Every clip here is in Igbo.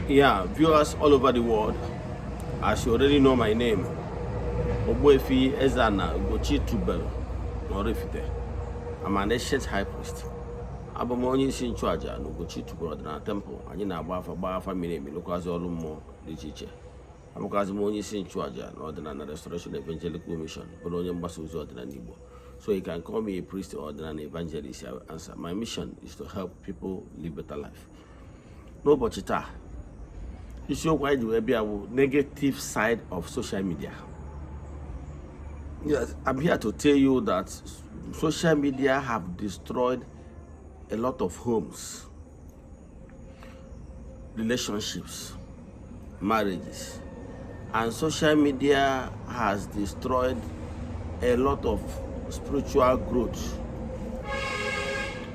Yeah, viewers all over the world, as you already know my name, Ogbuefi Eze-Ana, Ugochitubelu, Oraifite. I'm an ancient high priest. I'm only in charge of Ugochitubelu na temple. I na agba mini because all more the teacher. I'm because I'm only in charge of the Restoration Evangelical Mission, but only Mbasuzo or the Nibo. So you can call me a priest or an evangelist. I will answer. My mission is to help people live better life. No bochita. You show why the negative side of social media. Yes, I'm here to tell you that social media have destroyed a lot of homes, relationships, marriages, and social media has destroyed a lot of spiritual growth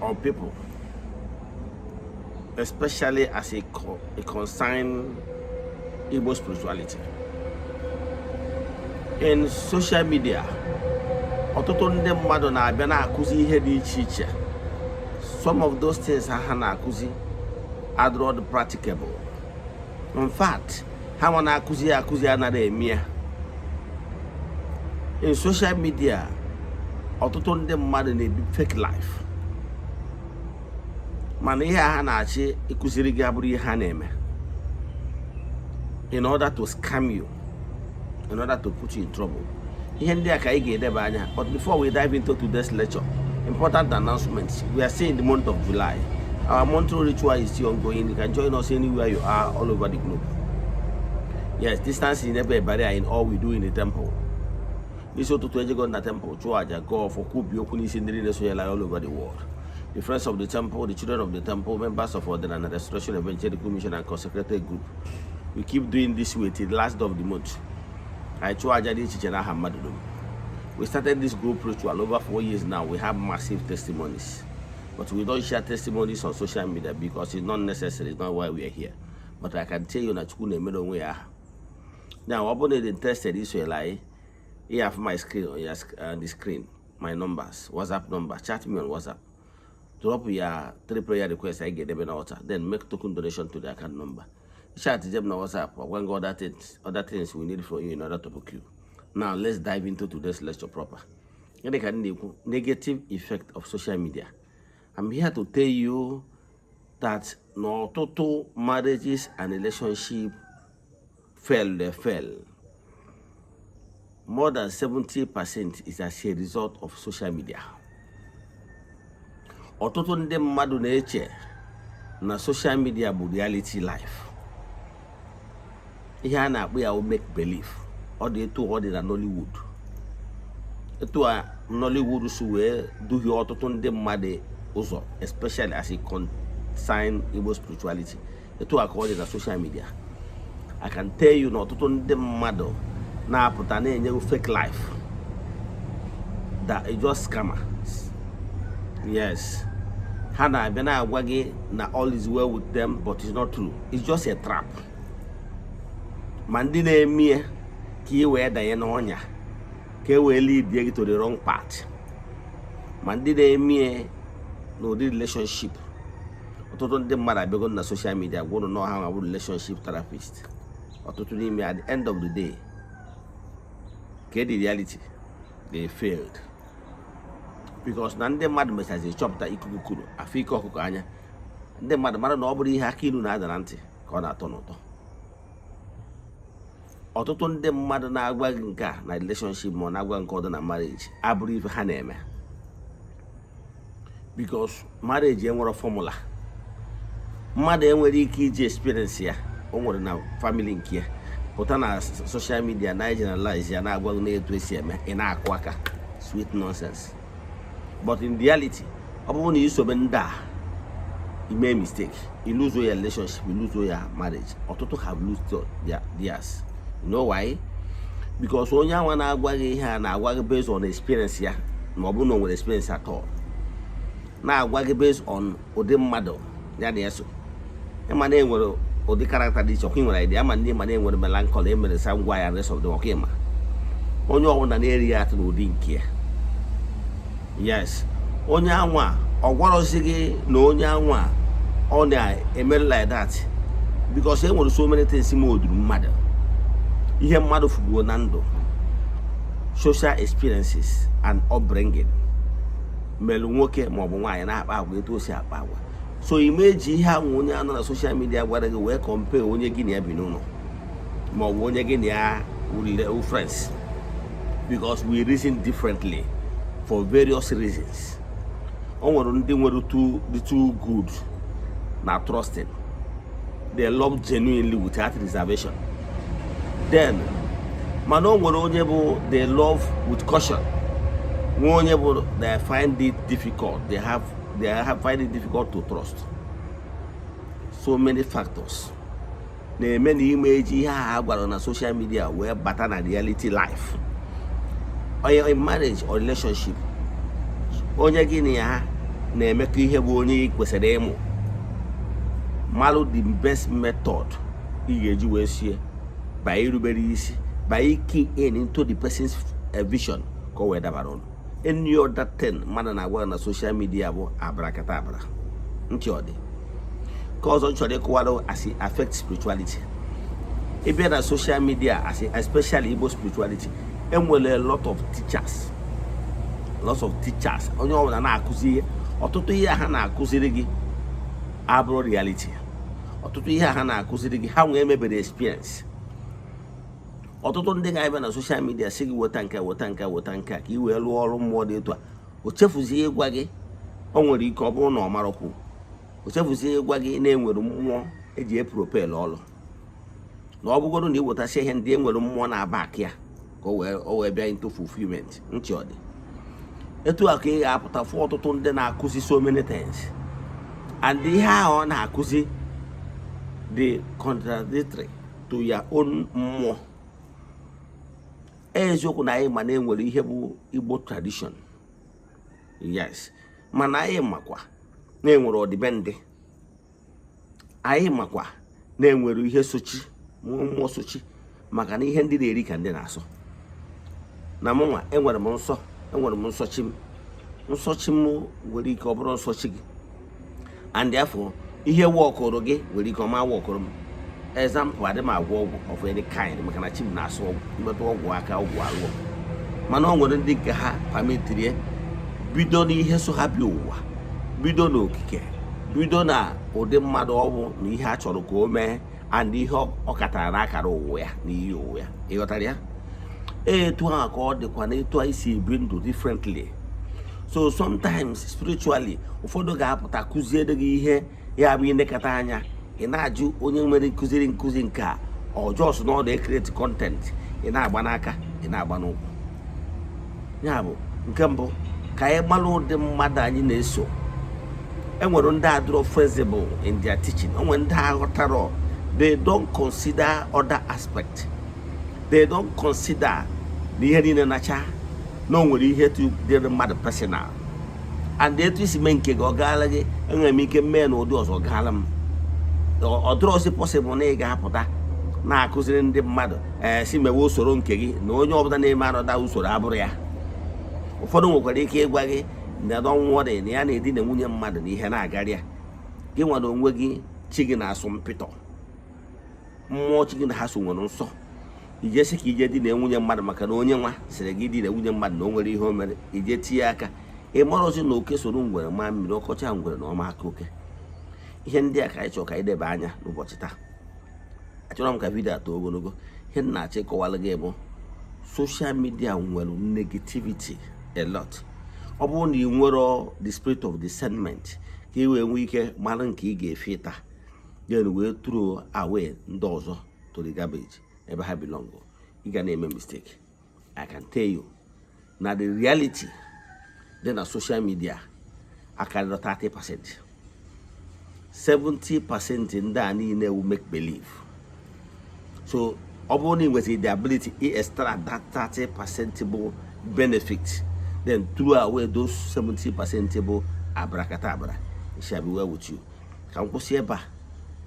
of people, especially as a concern Igbo spirituality. In social media, ọtụtụ ndị mmadụ na-abịa na-akụzi ihe dị iche iche. Some of those things ha na-akụzi are not practicable. In fact, ha nwa na-akụzi anaghị eme ya. In social media, ọtụtụ ndị mmadụ na-ebi fake life. Mana ihe ha na-achị ịkụziri gị abụrụ ihe ha na-eme in order to scam you, in order to put you in trouble. But before we dive into today's lecture, important announcements. We are still in the month of July. Our monthly ritual is still ongoing. You can join us anywhere you are all over the globe. Yes, distance is never a barrier in all we do in the temple. This is to go in the temple, go for all over the world. The friends of the temple, the children of the temple, members of the Restoration Evangelical Mission and consecrated group. We keep doing this way till the last of the month. We started this group ritual over 4 years now. We have massive testimonies. But we don't share testimonies on social media because it's not necessary. It's not why we are here. But I can tell you that we are. Now, I'm interested in Israel. You have my screen on the screen, my numbers, WhatsApp number. Chat me on WhatsApp. Drop your 3 prayer requests. I get them in altar. Then make token donation to the account number. Chat them on WhatsApp. When go other things we need for you in order to book you. Now let's dive into today's lecture proper. Negative effect of social media. I'm here to tell you that no total marriages and relationship fell. More than 70% is as a result of social media. Ọtụtụ ndị mmadụ na-eche na social media bụ reality life. Ihe a na-akpọ ya make believe. Ọ dị etu ọ dị na Nollywood. Etu a Nollywood si wee duhie ọtụtụ ndị mmadụ ụzọ, especially as it concern Igbo spirituality. Etu a ka ọ dị na social media. I can tell you na ọtụtụ ndị mmadụ na-apụta na-enye fake life. That is just scammers. Yes. Hana bena agwagi na all is well with them, but it's not true. It's just a trap. Mandi na emie ki we da ye na onya. Ke we lead you to the wrong path. Mandi na emie no the relationship. Ototo ndị mmadụ abego na social media go know how a relationship therapist. Ototo n'ime at the end of the day, ke the reality, they failed. Because na ndị mmadụ mechazi chọpụta ikuku kuru afọ ike ọkụkọ anya. Ndị mmadụ mara na ọ bụrụ ihe aka ilu na-ada na ntị ka ọ na-atọ n'ụtọ. Ọtụtụ ndị mmadụ na-agwa gị nke a na relationship ma ọ na-agwa nke ọdụ na marriage abụrụ ife ha na-eme. Because marriage enwere formula. Mmadụ enwere ike iji experience ya o nwere na family nke ya pụta na social media na generalize ya na-agwa gị na etu esi eme ị na-akụ aka sweet nonsense. But in reality, you made a mistake. You lose your relationship, you lose your marriage. Or to have lost theirs. You know why? Because when you want to based on experience here, no with experience at all. Now based on Odem Mado, Yadiaso. A man name will or the character is talking right there, my name with melancholy and the same why and rest of the Okema. On your own area to Udinkia. Yes, onye or what was no onye on a email like that. because there were so many things more matter. You hear mother for Nando, social experiences and upbringing. Melunwoke Mobwa and Abawa to say Abawa. So imagine how when you're on social media, whether you will compare when you Guinea Binono, more when you Guinea with friends, because we reason differently for various reasons. On the two good, not trusted. They love genuinely without reservation. Then, they love with caution. They find it difficult. They find it difficult to trust. So many factors. There are many images you have on social media where better than reality life. Or in marriage or relationship. Onye gini ya na-emekọ ihe bụ onye kwesịrị ịmụ. Malụ the best method ị ga-eji wee sie by irubere isi, by key in into the person's vision ka o wee dabara ọnụ. Any other thing mmadụ na-agwa na social media bụ abrakadabra. Nchi ọ dị. Ka ọzọ nchọrọ ịkọwalụ as it affect spirituality. Ị bịa na social media especially Igbo spirituality, enwere a lot of teachers. Lots of teachers. Onye ọbụla na-akụzi ihe. Ọtụtụ ihe ha na-akụziri gị abụrụ reality. Ọtụtụ ihe ha na-akụziri gị ha nwee mebere experience. Ọtụtụ ndị ga-abịa na social media sị gị weta nke ka i wee lụọ ọrụ mmụọ dị etu a. O chefuzie ịgwa gị o nwere ike ọ bụrụ na ọ marọkwu. O chefuzie ịgwa gị na-enwere mmụọ eji epropel ọrụ. Na ọ bụgoro na iwetasị ihe ndị enwere mmụọ na-aba aka ya ka o wee bịa into fulfillment. Nchi ọ dị. Etu a ka ị ga-apụta fụ ọtụtụ ndị na-akụzi so many things. And ihe ahụ na-akụzi dị contradictory to your own mmụọ. Eziokwu na anyị ma na enwere ihe bụ Igbo tradition. Yes. Mana anyị makwa na enwere ọdịbendị. Anyị makwa na enwere ihe sochi, mmụọ sochi, maka na ihe ndị na-eri ka ndị na-asọ. Na mụnwa enwere m nsọ. Enwere m nsọchi m. Nsọchi m nwere ike ọ bụrụ nsọchi gị. And therefore, ihe wọkụrụ gị nwere ike ọma wọkụrụ m. Example, adị m agwọ ọgwụ of any kind maka na chi m na-asụ ọgwụ. Mmetụ ọgwụ aka ọgwụ alụọ. Mana ọ nwere ndị nke ha pametrie bido n'ihe so ha bi ụwa. Bido n'okike. Bido na ụdị mmadụ ọgwụ na ihe a chọrọ ka o mee and ihe ọ katara n'akara ụwa ya na ihe ụwa ya. Ịghọtara ya? Etu ahụ ka ọ dịkwa na etu anyị si ebi ndụ differently. So sometimes spiritually ụfọdụ ga-apụta kụziere gị ihe ya bụ inekata anya. Ị na-ajụ onye nwere nkụzi nke a ọ just na ọ na-create content. Ị na-agba n'aka, ị na-agba n'ụkwụ. Ya bụ nke mbụ ka anyị gbalụ ụdị mmadụ anyị na-eso. Enwere ndị adịrọ flexible in their teaching. Enwere ndị aghọtara. They don't consider other aspect. They don't consider the ihe niile nacha na o nwere ihe tu dịrị mmadụ personal. And etu isi mee nke gị ọ gaala gị enwere m ike mee na ụdị ọzọ gaala m. Ọ dịrọ ozi possible na ị ga-apụta na-akụziri ndị mmadụ si mewe usoro nke gị na onye ọbụla na-eme anọda usoro abụrụ ya. Ụfọdụ nwekwara ike ịgwa gị na ọnwụọdị na ya na-edina nwunye mmadụ na ihe na-agarị ya. Gị nwa na onwe gị chi gị na-asụ mpịtọ. Mmụọ chi gị na ha so nwere nsọ. Ije sị ka ije dị na nwunye mmadụ maka na onye nwa sịrị gị dị na nwunye mmadụ na o nwere ihe o mere. Ije tinye aka. Ị marọzi na oke soro ngwere ma mmiri ọkọcha ngwere na ọma aka oke. Ihe ndị a ka anyị chọrọ ka anyị debe anya n'ụbọchị taa. Achọrọ m ka vidio atọ ogologo. Ihe m na-achọ ịkọwalụ gị bụ social media nwere negativity a lot. Ọ bụrụ na ị nwere the spirit of discernment ka ị wee nwee ike mara nke ị ga-efe taa. Then wee throw away ndị ọzọ to the garbage ebe ha belong. Ị ga na-eme mistake. I can tell you na the reality dị na social media akarịrị 30%. 70% ndị a niile will make believe. So ọ bụrụ na ị nwere the ability to extract that 30% benefit, then throw away those 70% abracadabra. It shall be well with you. Ka m kwụsị ebe a.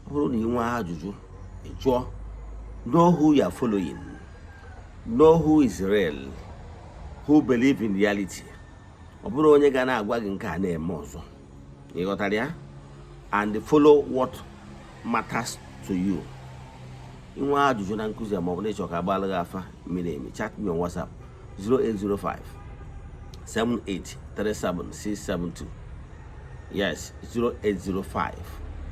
Ọ bụrụ na ị nwee ajụjụ, ị jụọ. Know who you are following. Know who is real. Who believe in reality. Ọ bụrụ onye ga na-agwa gị nke a na-eme ọzọ. Ị ghọtara ya? And follow what matters to you. Inwe ajụjụ na nkụzi ma ọ bụ na ịchọ ka agbalị gị afa miri emi, chat me on WhatsApp 0805 7837672. Yes, 0805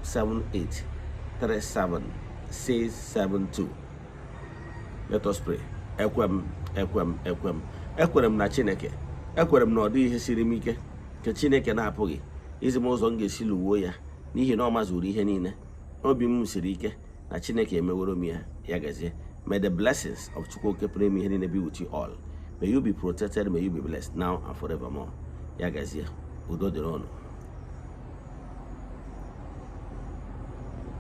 7837672. Let us pray. Ekwem. Ekwere m na Chineke. Ekwere m na ọ dị ihe siri m ike nke Chineke na-apụghị izi m ụzọ m ga-esi luwo ya, n'ihi na ọ mazuru ihe niile. Obi m siri ike na Chineke emeworo m ya. Ya gazie. May the blessings of Chukwu oke pụrụ ime ihe niile be with you all. May you be protected, may you be blessed now and forevermore. Ya gazie. Udo dịrị ọnụ.